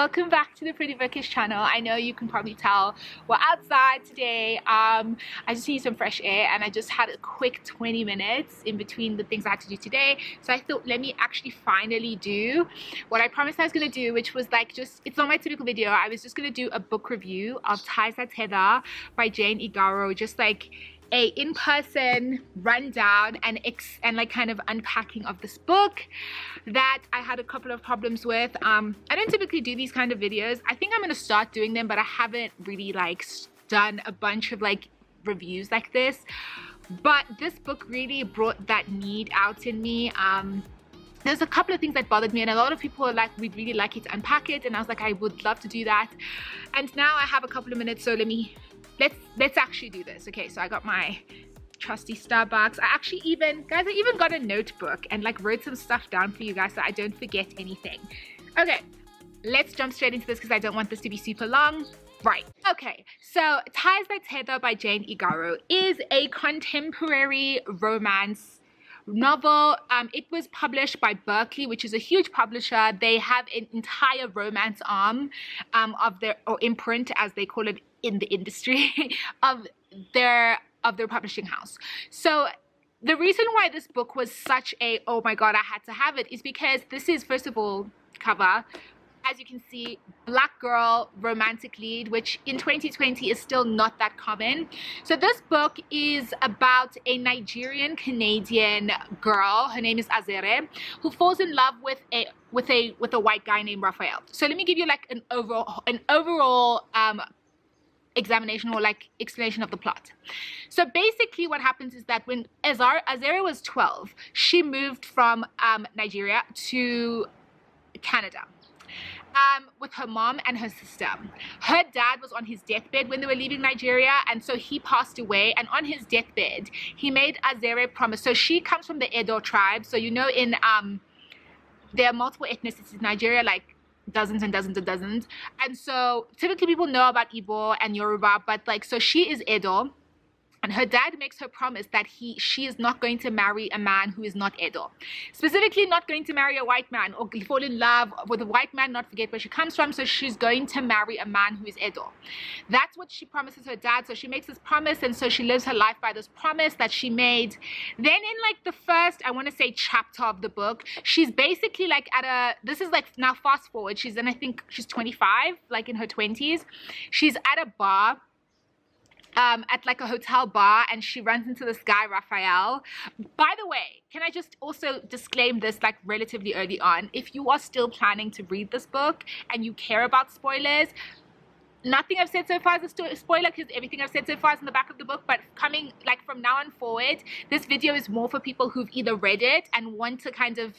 welcome back to the Pretty Bookish channel. I know you can probably tell we're outside today. I just need some fresh air, and I just had a quick 20 minutes in between the things I had to do today, so I thought let me actually finally do what I promised I was going to do, which was like just, it's not my typical video. I was just going to do a book review of Tether by Jane Igaro, just like a in-person rundown and like kind of unpacking of this book that I had a couple of problems with. I don't typically do these kind of videos. I think I'm going to start doing them, but I haven't really like done a bunch of like reviews like this. But this book really brought that need out in me. There's a couple of things that bothered me, and a lot of people are like, we'd really like you to unpack it, and I was like, I would love to do that. And now I have a couple of minutes, so let's actually do this. Okay, so I got my trusty Starbucks. I even got a notebook and like wrote some stuff down for you guys so I don't forget anything. Okay, let's jump straight into this because I don't want this to be super long. Right, okay, so Tether by Jane Igaro is a contemporary romance novel. It was published by Berkeley, which is a huge publisher. They have an entire romance arm of their, or imprint as they call it in the industry, of their publishing house. So the reason why this book was such a, oh my god, I had to have it, is because this is, first of all, cover. As you can see, black girl romantic lead, which in 2020 is still not that common. So this book is about a Nigerian Canadian girl, her name is Azere, who falls in love with a white guy named Raphael. So let me give you like an overall examination or like explanation of the plot. So basically what happens is that when Azere was 12, she moved from Nigeria to Canada with her mom and her sister. Her dad was on his deathbed when they were leaving Nigeria, and so he passed away, and on his deathbed he made Azere promise. So she comes from the Edo tribe, so you know in there are multiple ethnicities in Nigeria, like dozens and dozens and dozens, and so typically people know about Igbo and Yoruba, but like, so she is Edo. And her dad makes her promise that she is not going to marry a man who is not Edo. Specifically, not going to marry a white man or fall in love with a white man, not forget where she comes from. So she's going to marry a man who is Edo. That's what she promises her dad. So she makes this promise, and so she lives her life by this promise that she made. Then in like the first, I want to say, chapter of the book, she's basically like this is like, now fast forward, I think she's 25, like in her 20s. She's at a bar, at like a hotel bar, and she runs into this guy Raphael. By the way, can I just also disclaim this like relatively early on? If you are still planning to read this book and you care about spoilers, nothing I've said so far is a spoiler, because everything I've said so far is in the back of the book. But coming like from now on forward, this video is more for people who've either read it and want to kind of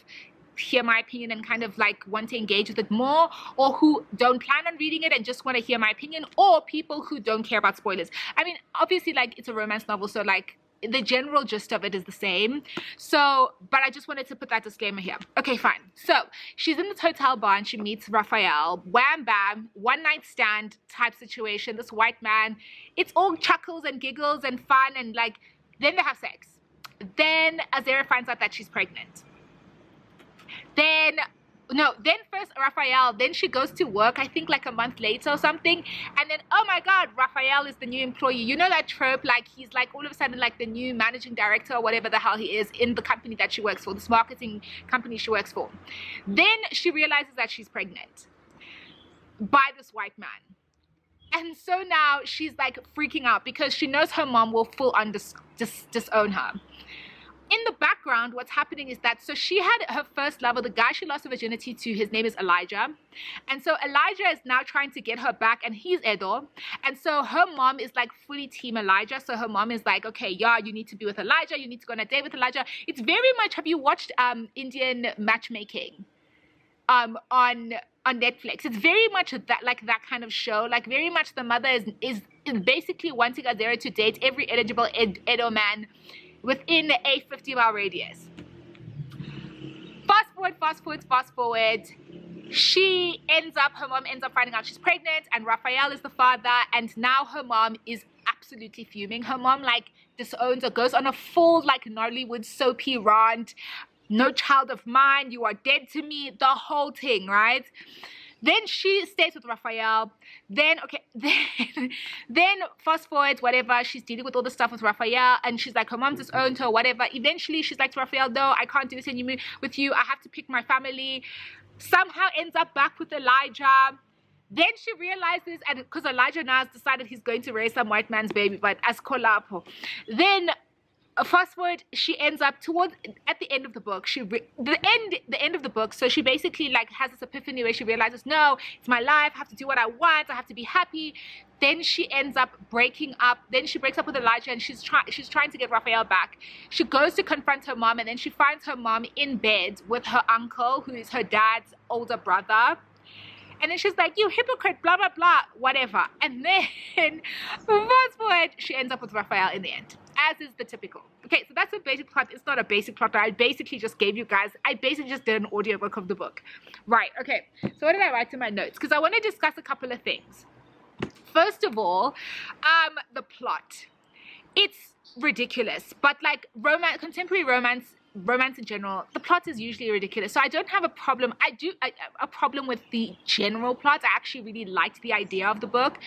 hear my opinion and kind of like want to engage with it more, or who don't plan on reading it and just want to hear my opinion, or people who don't care about spoilers. I mean, obviously, like, it's a romance novel, so like the general gist of it is the same. So, but I just wanted to put that disclaimer here. Okay, fine. So she's in this hotel bar and she meets Raphael. Wham bam, one night stand type situation. This white man, it's all chuckles and giggles and fun, and like, then they have sex. Then Azere finds out that she's pregnant. Then first Raphael, then she goes to work, I think like a month later or something, and then, oh my god, Raphael is the new employee. You know that trope, like he's like all of a sudden like the new managing director or whatever the hell he is in the company that she works for, this marketing company she works for. Then she realizes that she's pregnant by this white man. And so now she's like freaking out because she knows her mom will full on disown her. In the background, what's happening is that, so she had her first lover, the guy she lost her virginity to, his name is Elijah. And so Elijah is now trying to get her back, and he's Edo. And so her mom is like fully team Elijah. So her mom is like, okay, yeah, you need to be with Elijah. You need to go on a date with Elijah. It's very much, have you watched Indian matchmaking on Netflix? It's very much that, like that kind of show. Like very much the mother is basically wanting Azere to date every eligible Edo man within a 50-mile radius. Fast forward. Her mom ends up finding out she's pregnant, and Raphael is the father, and now her mom is absolutely fuming. Her mom like disowns her, goes on a full like Nollywood soapy rant. No child of mine, you are dead to me, the whole thing, right? Then she stays with Raphael. Then, okay, then fast forward, whatever, she's dealing with all the stuff with Raphael, and she's like, her mom disowned her, whatever. Eventually, she's like to Raphael, no, I can't do this anymore with you. I have to pick my family. Somehow ends up back with Elijah. Then she realizes, and because Elijah now has decided he's going to raise some white man's baby, but as Kolapo. Then fast forward, she ends up at the end of the book. The end of the book. So she basically like has this epiphany where she realizes, no, it's my life. I have to do what I want. I have to be happy. Then she ends up breaking up. Then she breaks up with Elijah, and she's trying to get Raphael back. She goes to confront her mom, and then she finds her mom in bed with her uncle, who is her dad's older brother. And then she's like, you hypocrite, blah, blah, blah, whatever. And then, fast forward, she ends up with Raphael in the end, as is the typical. Okay, so that's a basic plot. It's not a basic plot. I basically just gave you guys, I basically just did an audiobook of the book. Right, okay. So what did I write in my notes? Because I want to discuss a couple of things. First of all, the plot. It's ridiculous. But like contemporary romance in general, the plot is usually ridiculous. So I don't have a problem. A problem with the general plot. I actually really liked the idea of the book.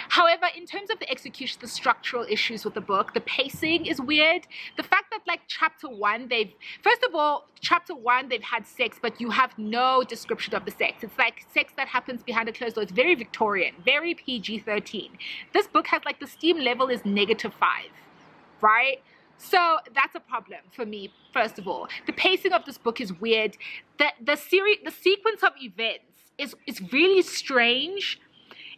However, in terms of the execution, the structural issues with the book, the pacing is weird. The fact that like chapter one, they've had sex, but you have no description of the sex. It's like sex that happens behind a closed door. It's very Victorian, very PG-13. This book has like the steam level is -5, right? So that's a problem for me, first of all. The pacing of this book is weird. The sequence of events is really strange.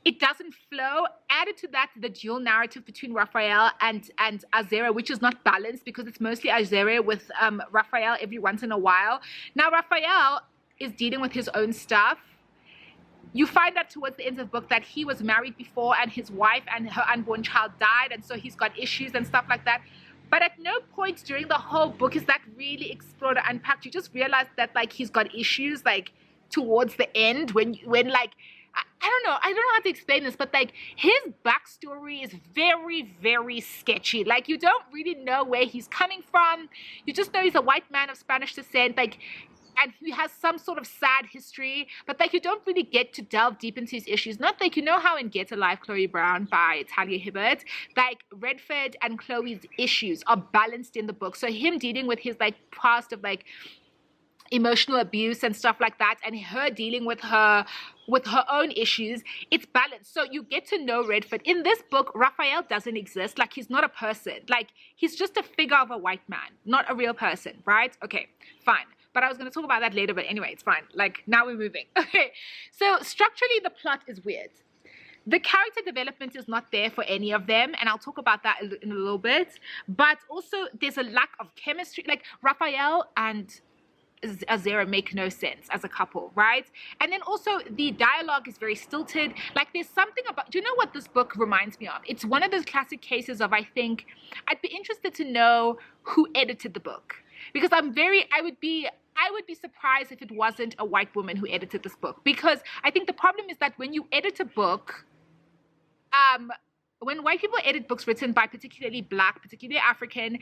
It doesn't flow. Added to that, the dual narrative between Raphael and Azera, which is not balanced because it's mostly Azera with Raphael every once in a while. Now, Raphael is dealing with his own stuff. You find out towards the end of the book that he was married before and his wife and her unborn child died, and so he's got issues and stuff like that. But at no point during the whole book is that really explored or unpacked. You just realize that like he's got issues like towards the end when like I don't know how to explain this, but like his backstory is very, very sketchy. Like you don't really know where he's coming from. You just know he's a white man of Spanish descent, like, and he has some sort of sad history, but like you don't really get to delve deep into his issues. Not like, you know how in Get a Life, Chloe Brown by Talia Hibbert, like Redford and Chloe's issues are balanced in the book. So him dealing with his like past of like emotional abuse and stuff like that, and her dealing with her own issues, it's balanced. So you get to know Redford. In this book, Raphael doesn't exist. Like he's not a person. Like he's just a figure of a white man, not a real person, right? Okay, fine. But I was going to talk about that later, but anyway, it's fine. Like, now we're moving. Okay, so structurally, the plot is weird. The character development is not there for any of them, and I'll talk about that in a little bit. But also, there's a lack of chemistry. Like, Raphael and Azera make no sense as a couple, right? And then also, the dialogue is very stilted. Like, there's something about... Do you know what this book reminds me of? It's one of those classic cases of, I think... I'd be interested to know who edited the book. Because I would be surprised if it wasn't a white woman who edited this book. Because I think the problem is that when you edit a book, when white people edit books written by particularly Black, particularly African,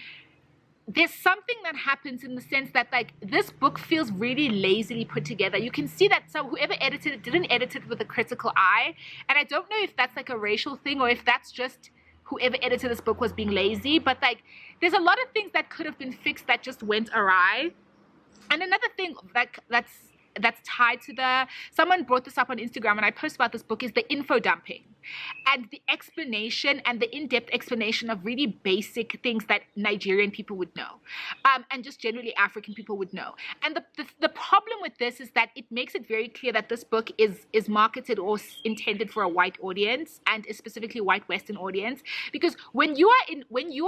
there's something that happens in the sense that like this book feels really lazily put together. You can see that whoever edited it didn't edit it with a critical eye. And I don't know if that's like a racial thing or if that's just whoever edited this book was being lazy, but like there's a lot of things that could have been fixed that just went awry. And another thing that's tied to someone brought this up on Instagram and I posted about this book is the info dumping and the explanation and the in-depth explanation of really basic things that Nigerian people would know and just generally African people would know. And the problem with this is that it makes it very clear that this book is marketed or intended for a white audience and a specifically white Western audience, because when you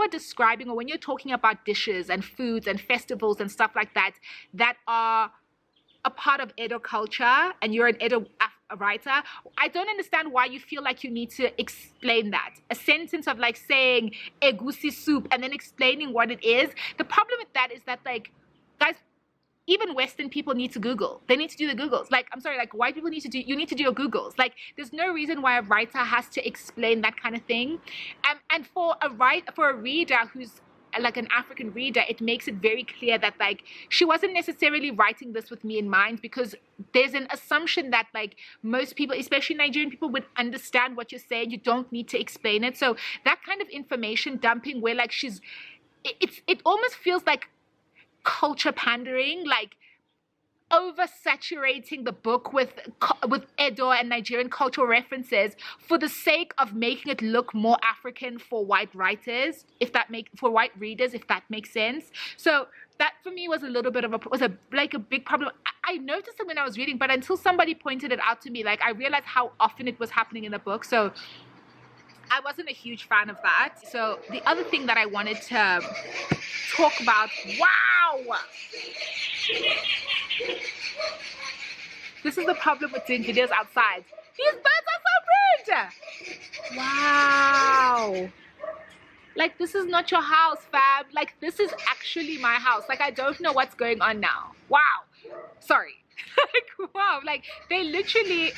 are describing or when you're talking about dishes and foods and festivals and stuff like that are a part of Edo culture and you're an Edo writer, I don't understand why you feel like you need to explain that. A sentence of like saying egusi soup and then explaining what it is. The problem with that is that like, guys, even Western people need to Google. They need to do the Googles. Like, I'm sorry, like white people need to do your Googles. Like, there's no reason why a writer has to explain that kind of thing. And for a reader who's like an African reader, it makes it very clear that like she wasn't necessarily writing this with me in mind, because there's an assumption that like most people, especially Nigerian people, would understand what you're saying. You don't need to explain it. So that kind of information dumping where like it almost feels like culture pandering, like oversaturating the book with Edo and Nigerian cultural references for the sake of making it look more African for white writers, for white readers, if that makes sense. So that for me was a little bit of a big problem. I noticed it when I was reading, but until somebody pointed it out to me, like I realized how often it was happening in the book. So I wasn't a huge fan of that. So the other thing that I wanted to talk about, wow! This is the problem with doing videos outside. These birds are so rude! Wow! Like, this is not your house, fam. Like, this is actually my house. Like, I don't know what's going on now. Wow. Sorry. Like, wow. Like, they literally...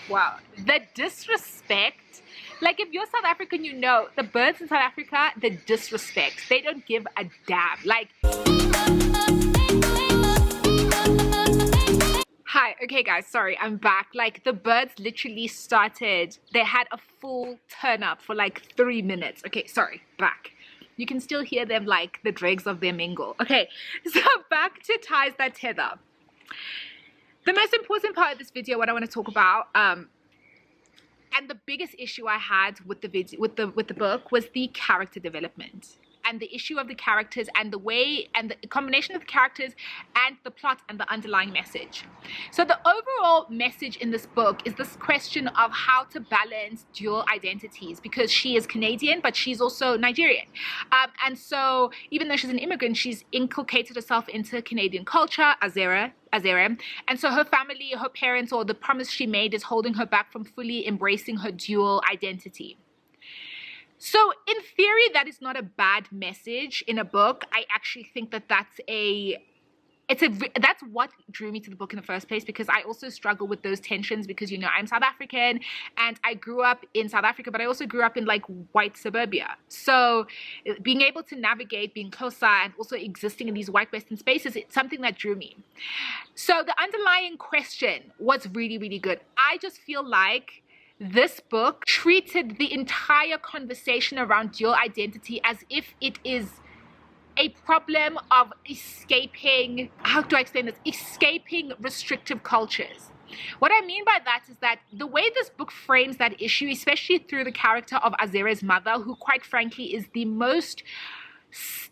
Wow. The disrespect. Like, if you're South African, you know, the birds in South Africa, the disrespect. They don't give a damn. Like... Hi, okay guys, sorry, I'm back. Like, the birds literally started, they had a full turn up for like 3 minutes. Okay, sorry, back. You can still hear them like the dregs of their mingle. Okay, so back to Ties That Tether. The most important part of this video, what I want to talk about, and the biggest issue I had with the video, with the book, was the character development. And the issue of the characters and the way and the combination of the characters and the plot and the underlying message. So the overall message in this book is this question of how to balance dual identities, because she is Canadian, but she's also Nigerian. And so even though she's an immigrant, she's inculcated herself into Canadian culture, Azere. And so her family, her parents, or the promise she made is holding her back from fully embracing her dual identity. So in theory, that is not a bad message in a book. I actually think that that's what drew me to the book in the first place, because I also struggle with those tensions, because, you know, I'm South African and I grew up in South Africa, but I also grew up in like white suburbia. So being able to navigate being closer and also existing in these white Western spaces, it's something that drew me. So the underlying question was really, really good. I just feel like this book treated the entire conversation around dual identity as if it is a problem of escaping, how do I explain this? Escaping restrictive cultures. What I mean by that is that the way this book frames that issue, especially through the character of Azere's mother, who quite frankly is the most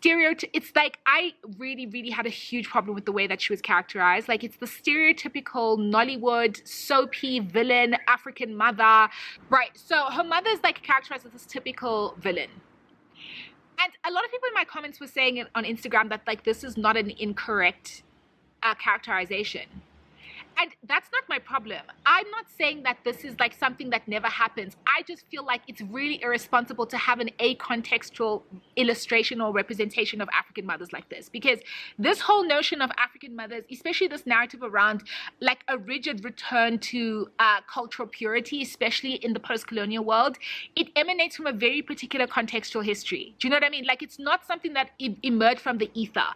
it's like, I really, really had a huge problem with the way that she was characterized. Like, it's the stereotypical Nollywood soapy villain African mother, right? So her mother's like characterized as this typical villain. And a lot of people in my comments were saying on Instagram that like this is not an incorrect characterization. And that's not my problem. I'm not saying that this is like something that never happens. I just feel like it's really irresponsible to have an acontextual illustration or representation of African mothers like this. Because this whole notion of African mothers, especially this narrative around like a rigid return to cultural purity, especially in the post-colonial world, it emanates from a very particular contextual history. Do you know what I mean? Like, it's not something that emerged from the ether.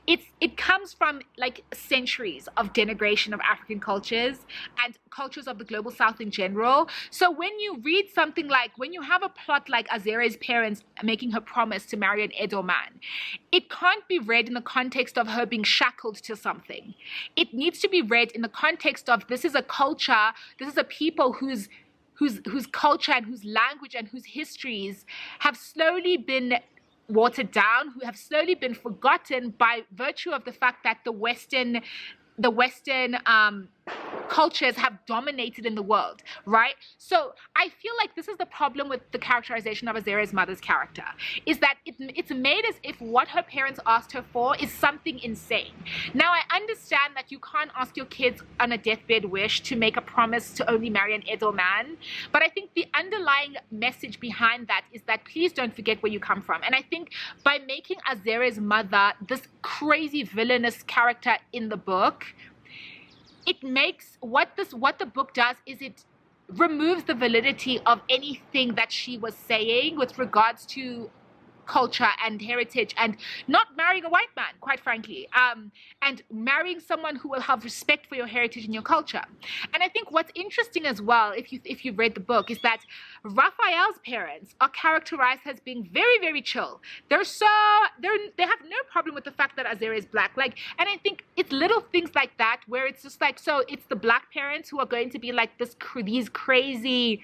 It comes from like centuries of denigration of African cultures and cultures of the global South in general. So when you read something like, when you have a plot like Azere's parents making her promise to marry an Edo man, it can't be read in the context of her being shackled to something. It needs to be read in the context of, this is a culture, this is a people whose culture and whose language and whose histories have slowly been watered down, who have slowly been forgotten by virtue of the fact that the Western cultures have dominated in the world, right? So I feel like this is the problem with the characterization of Azere's mother's character, is that it's made as if what her parents asked her for is something insane. Now, I understand that you can't ask your kids on a deathbed wish to make a promise to only marry an Edo man, but I think the underlying message behind that is that please don't forget where you come from. And I think by making Azere's mother this crazy villainous character in the book, it makes what the book does is removes the validity of anything that she was saying with regards to culture and heritage, and not marrying a white man, quite frankly, and marrying someone who will have respect for your heritage and your culture. And I think what's interesting as well, if you've read the book, is that Raphael's parents are characterized as being very, very chill. They have no problem with the fact that Azere is black. Like, and I think it's little things like that where it's just like, so it's the black parents who are going to be like these crazy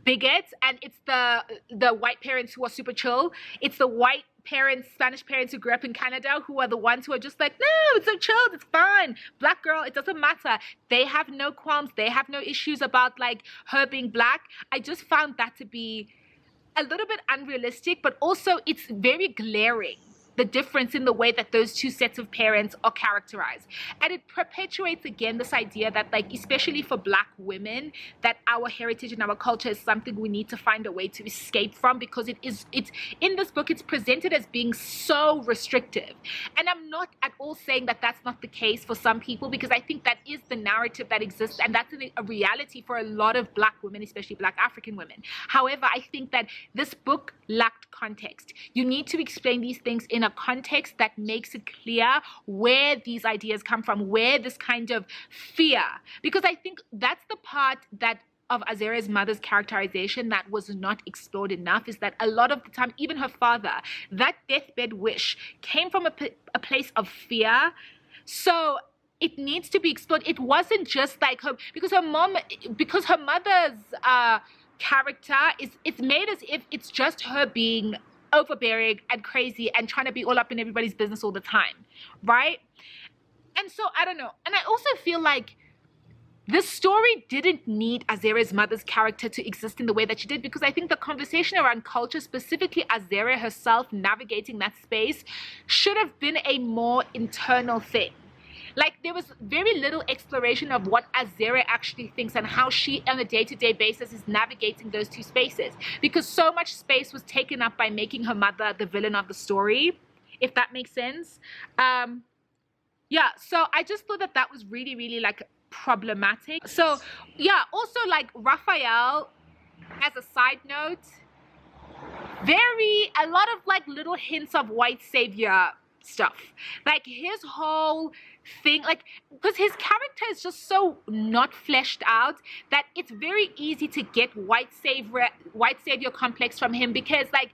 bigots, and it's the white parents who are super chill. It's the white parents, Spanish parents who grew up in Canada, who are the ones who are just like, no, it's so chilled, it's fine. Black girl, it doesn't matter. They have no qualms. They have no issues about like her being black. I just found that to be a little bit unrealistic, but also it's very glaring, the difference in the way that those two sets of parents are characterized. And it perpetuates again this idea that, like, especially for black women, that our heritage and our culture is something we need to find a way to escape from, because it's in this book, it's presented as being so restrictive. And I'm not at all saying that that's not the case for some people, because I think that is the narrative that exists, and that's a reality for a lot of black women, especially black African women. However, I think that this book lacked context. You need to explain these things in a context that makes it clear where these ideas come from, where this kind of fear, because I think that's the part that of Azere's mother's characterization that was not explored enough, is that a lot of the time, even her father, that deathbed wish came from a place of fear. So it needs to be explored. It wasn't just like her, because her mother's character it's made as if it's just her being overbearing and crazy and trying to be all up in everybody's business all the time, right? And so I don't know. And I also feel like this story didn't need Azere's mother's character to exist in the way that she did, because I think the conversation around culture, specifically Azere herself navigating that space, should have been a more internal thing. Like, there was very little exploration of what Azere actually thinks and how she on a day-to-day basis is navigating those two spaces, because so much space was taken up by making her mother the villain of the story, if that makes sense. Yeah, so I just thought that was really, really like problematic. So yeah, also like Raphael, as a side note, a lot of like little hints of white savior stuff, like his whole thing, like, because his character is just so not fleshed out that it's very easy to get white savior complex from him, because like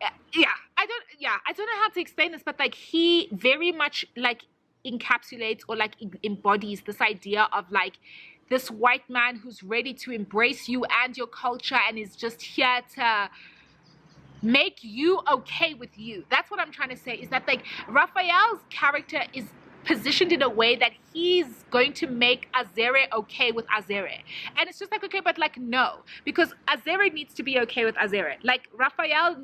I don't know how to explain this, but like he very much like encapsulates or like embodies this idea of like this white man who's ready to embrace you and your culture and is just here to make you okay with you. That's what I'm trying to say, is that like Raphael's character is positioned in a way that he's going to make Azere okay with Azere. And it's just like, okay, but like, no, because Azere needs to be okay with Azere. Like, Raphael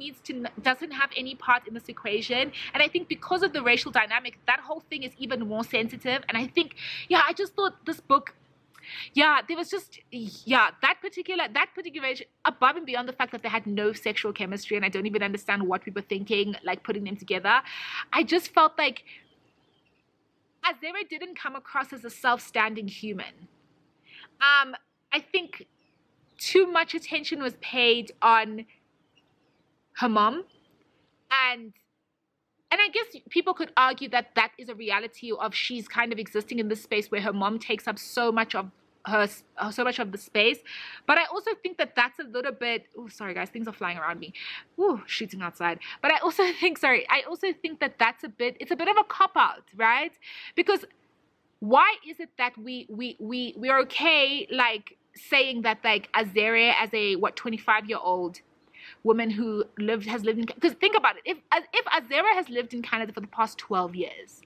doesn't have any part in this equation. And I think because of the racial dynamic, that whole thing is even more sensitive. And I think, I just thought this book, there was just, that particular age, above and beyond the fact that they had no sexual chemistry, and I don't even understand what we were thinking, like putting them together. I just felt like Azere didn't come across as a self-standing human. I think too much attention was paid on her mom, and I guess people could argue that is a reality of she's kind of existing in this space where her mom takes up so much of the space. But I also think that that's a little bit, oh, sorry guys, things are flying around me. Ooh, shooting outside. But I also think that it's a bit of a cop-out, right? Because why is it that we're okay like saying that like Azere as a 25-year-old woman who has lived in, because think about it, if Azere has lived in Canada for the past 12 years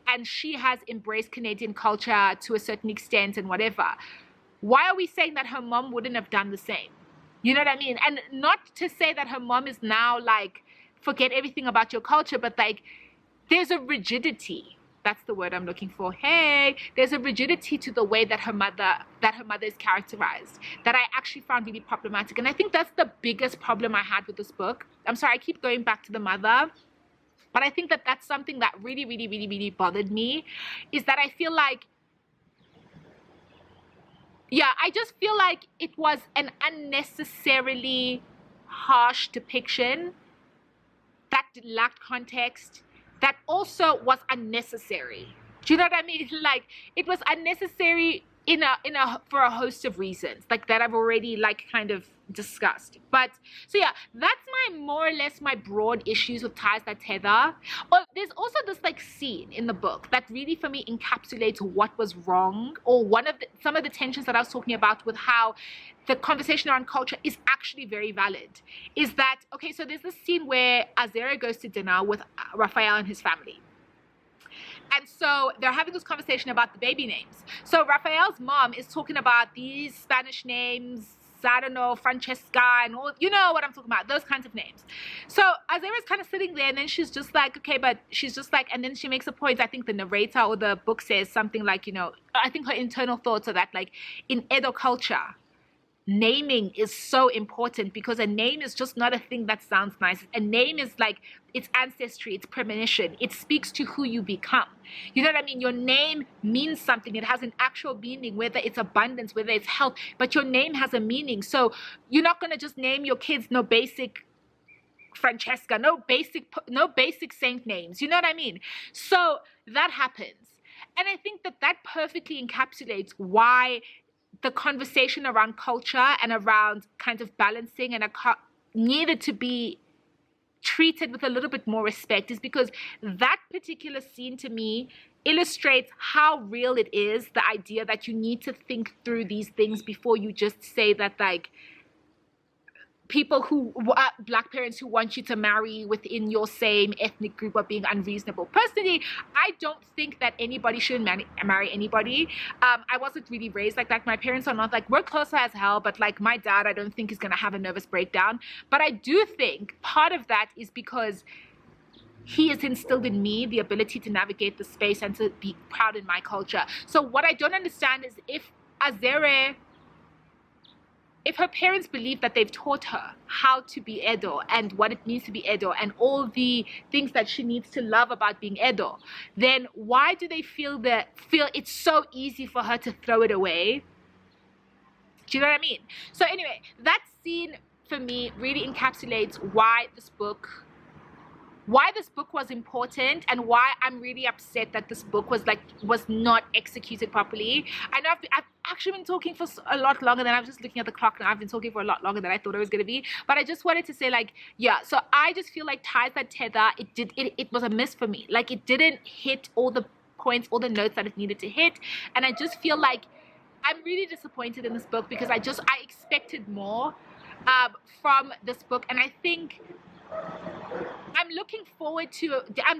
and she has embraced Canadian culture to a certain extent and whatever, why are we saying that her mom wouldn't have done the same? You know what I mean? And not to say that her mom is now like, forget everything about your culture, but like there's a rigidity. That's the word I'm looking for. Hey, there's a rigidity to the way that her mother is characterized that I actually found really problematic. And I think that's the biggest problem I had with this book. I'm sorry, I keep going back to the mother, but I think that that's something that really, really, really, really bothered me, is that I feel like yeah, I just feel like it was an unnecessarily harsh depiction that lacked context, that also was unnecessary. Do you know what I mean? Like, it was unnecessary for a host of reasons, like that I've already like kind of discussed. But so yeah, that's my more or less my broad issues with Ties That Tether. Oh, there's also this like scene in the book that really for me encapsulates what was wrong, or some of the tensions that I was talking about with how the conversation around culture is actually very valid. Is that okay? So there's this scene where Azera goes to dinner with Raphael and his family. And so they're having this conversation about the baby names. So Raphael's mom is talking about these Spanish names, I don't know, Francesca and all, you know what I'm talking about, those kinds of names. So Azera's kind of sitting there, and then she's just like, okay, but she's just like, and then she makes a point, I think the narrator or the book says something like, you know, I think her internal thoughts are that like in Edo culture, naming is so important, because a name is just not a thing that sounds nice. A name is like, it's ancestry, it's premonition, it speaks to who you become. You know what I mean? Your name means something. It has an actual meaning, whether it's abundance, whether it's health, but your name has a meaning. So you're not going to just name your kids no basic Francesca, no basic saint names. You know what I mean? So that happens. And I think that perfectly encapsulates why the conversation around culture and around kind of balancing and needed to be treated with a little bit more respect, is because that particular scene to me illustrates how real it is, the idea that you need to think through these things before you just say that like people who black parents who want you to marry within your same ethnic group are being unreasonable. Personally, I don't think that anybody should marry anybody. I wasn't really raised like that. My parents are not like, we're closer as hell, but like my dad, I don't think is gonna have a nervous breakdown. But I do think part of that is because he has instilled in me the ability to navigate the space and to be proud in my culture. So what I don't understand is if her parents believe that they've taught her how to be Edo and what it means to be Edo and all the things that she needs to love about being Edo, then why do they feel it's so easy for her to throw it away? Do you know what I mean? So anyway, that scene for me really encapsulates why this book was important and why I'm really upset that this book was not executed properly. I know I've actually been talking for a lot longer than, I was just looking at the clock and I've been talking for a lot longer than I thought I was going to be, but I just wanted to say like, yeah, so I just feel like Ties That Tether, it was a miss for me. Like it didn't hit all the points, all the notes that it needed to hit, and I just feel like I'm really disappointed in this book because I expected more from this book, and I think I'm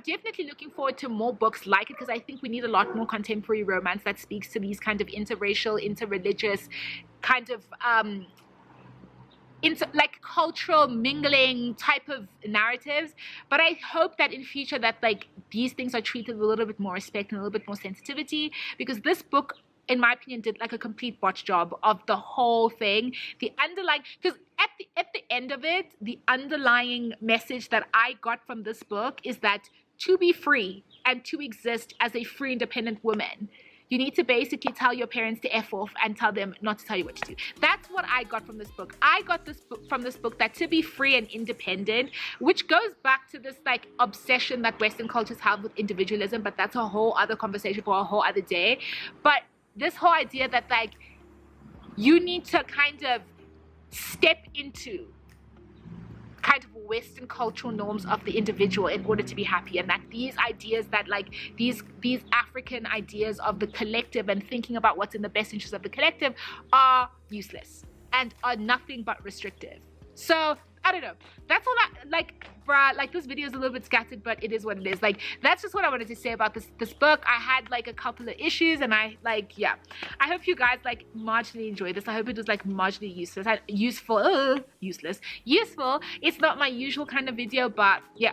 definitely looking forward to more books like it, because I think we need a lot more contemporary romance that speaks to these kind of interracial, interreligious kind of like cultural mingling type of narratives. But I hope that in future that like these things are treated with a little bit more respect and a little bit more sensitivity, because this book, in my opinion, did like a complete botch job of the whole thing. The underlying, because at the end of it, the underlying message that I got from this book is that to be free and to exist as a free, independent woman, you need to basically tell your parents to F off and tell them not to tell you what to do. That's what I got from this book. I got from this book that to be free and independent, which goes back to this like obsession that Western cultures have with individualism, but that's a whole other conversation for a whole other day. But this whole idea that like you need to kind of step into kind of Western cultural norms of the individual in order to be happy, and that these ideas that like these African ideas of the collective and thinking about what's in the best interest of the collective are useless and are nothing but restrictive. So I don't know, that's all like this video is a little bit scattered, but it is what it is. Like that's just what I wanted to say about this book. I had like a couple of issues, and I hope you guys like marginally enjoy this. I hope it was like marginally useful. It's not my usual kind of video, but yeah,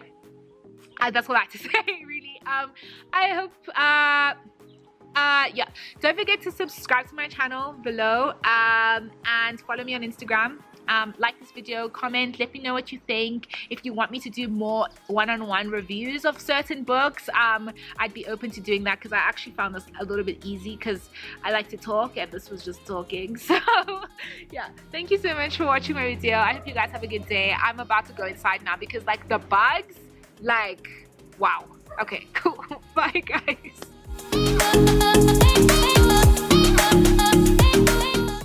that's what I have to say really. I hope yeah, don't forget to subscribe to my channel below, and follow me on Instagram like this video, comment, let me know what you think. If you want me to do more one-on-one reviews of certain books, I'd be open to doing that, because I actually found this a little bit easy because I like to talk and this was just talking. So yeah, thank you so much for watching my video. I hope you guys have a good day. I'm about to go inside now because like the bugs, like wow. Okay, cool. Bye guys.